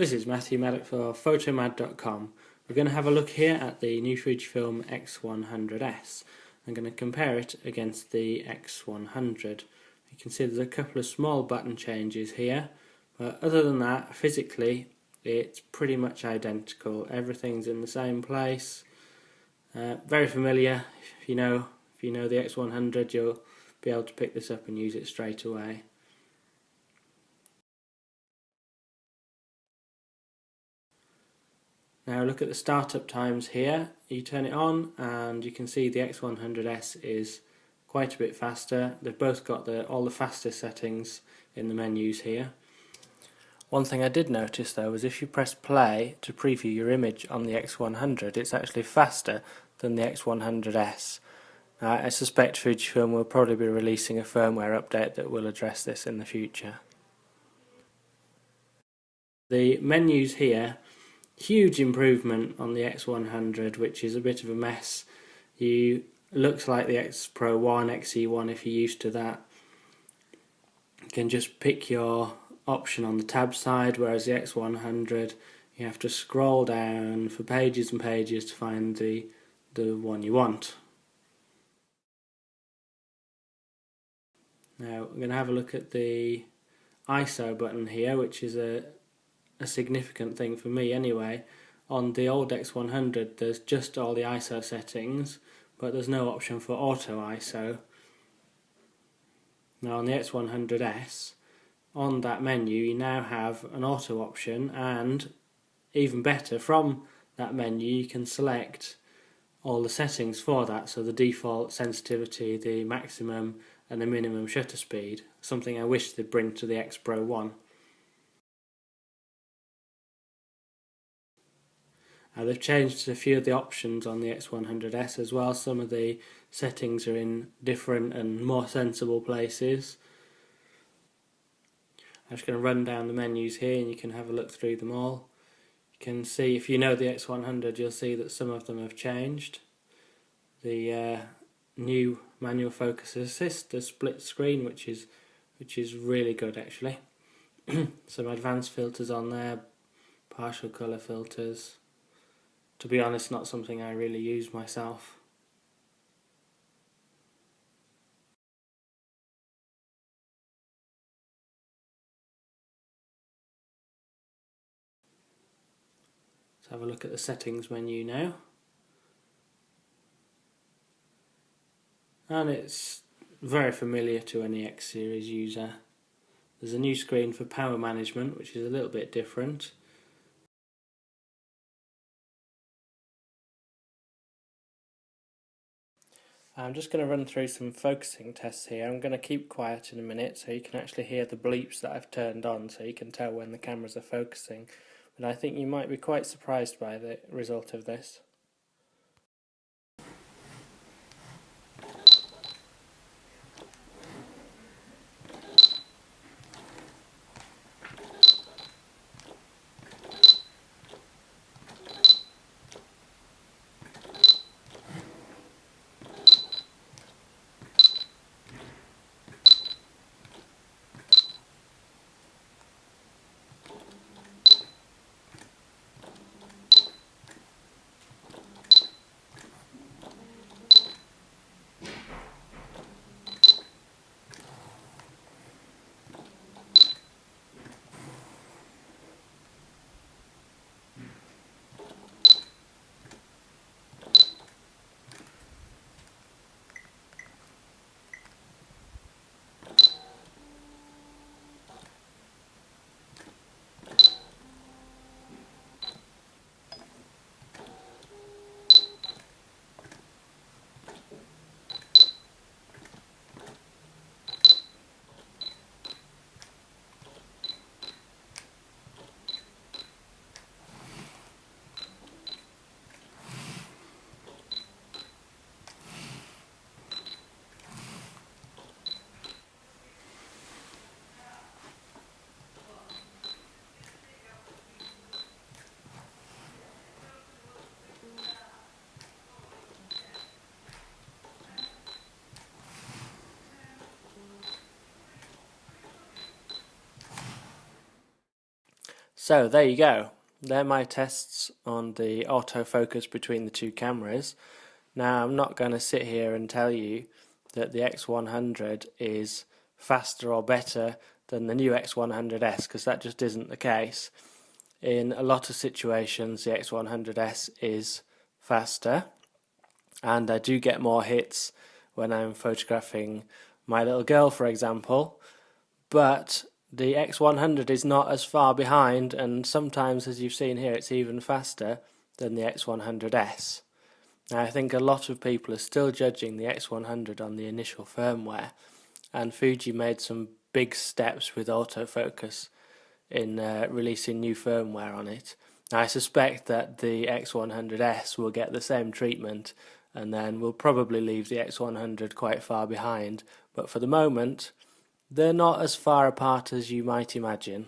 This is Matthew Maddock for Photomad.com. We're going to have a look here at the new Fujifilm X100S. I'm going to compare it against the X100. You can see there's a couple of small button changes here, but other than that, physically it's pretty much identical. Everything's in the same place. Very familiar. If you know the X100, you'll be able to pick this up and use it straight away. Now look at the startup times here. You turn it on and you can see the X100S is quite a bit faster. They've both got all the fastest settings in the menus here. One thing I did notice though was if you press play to preview your image on the X100, it's actually faster than the X100S. I suspect Fujifilm will probably be releasing a firmware update that will address this in the future. The menus here, huge improvement on the X100, which is a bit of a mess. Looks like the X Pro 1, XE1 if you're used to that. You can just pick your option on the tab side, whereas the X100 you have to scroll down for pages and pages to find the one you want. Now we're going to have a look at the ISO button here, which is a significant thing for me anyway. On the old X100 there's just all the ISO settings, but there's no option for auto ISO. Now on the X100S, on that menu you now have an auto option, and even better, from that menu you can select all the settings for that, so the default sensitivity, the maximum and the minimum shutter speed, something I wish they'd bring to the X Pro 1. They've changed a few of the options on the X100S as well. Some of the settings are in different and more sensible places. I'm just going to run down the menus here and you can have a look through them all. You can see, if you know the X100, you'll see that some of them have changed. The new manual focus assist, the split screen, which is really good actually. Some advanced filters on there, partial colour filters. To be honest, not something I really use myself. Let's have a look at the settings menu now. And it's very familiar to any X series user. There's a new screen for power management, which is a little bit different. I'm just going to run through some focusing tests here. I'm going to keep quiet in a minute so you can actually hear the bleeps that I've turned on, so you can tell when the cameras are focusing. But I think you might be quite surprised by the result of this. So there you go. They're my tests on the autofocus between the two cameras. Now I'm not going to sit here and tell you that the X100 is faster or better than the new X100S, because that just isn't the case. In a lot of situations the X100S is faster, and I do get more hits when I'm photographing my little girl, for example, but the X100 is not as far behind, and sometimes, as you've seen here, it's even faster than the X100S. Now, I think a lot of people are still judging the X100 on the initial firmware, and Fuji made some big steps with autofocus in releasing new firmware on it. Now, I suspect that the X100S will get the same treatment, and then we'll probably leave the X100 quite far behind, but for the moment they're not as far apart as you might imagine.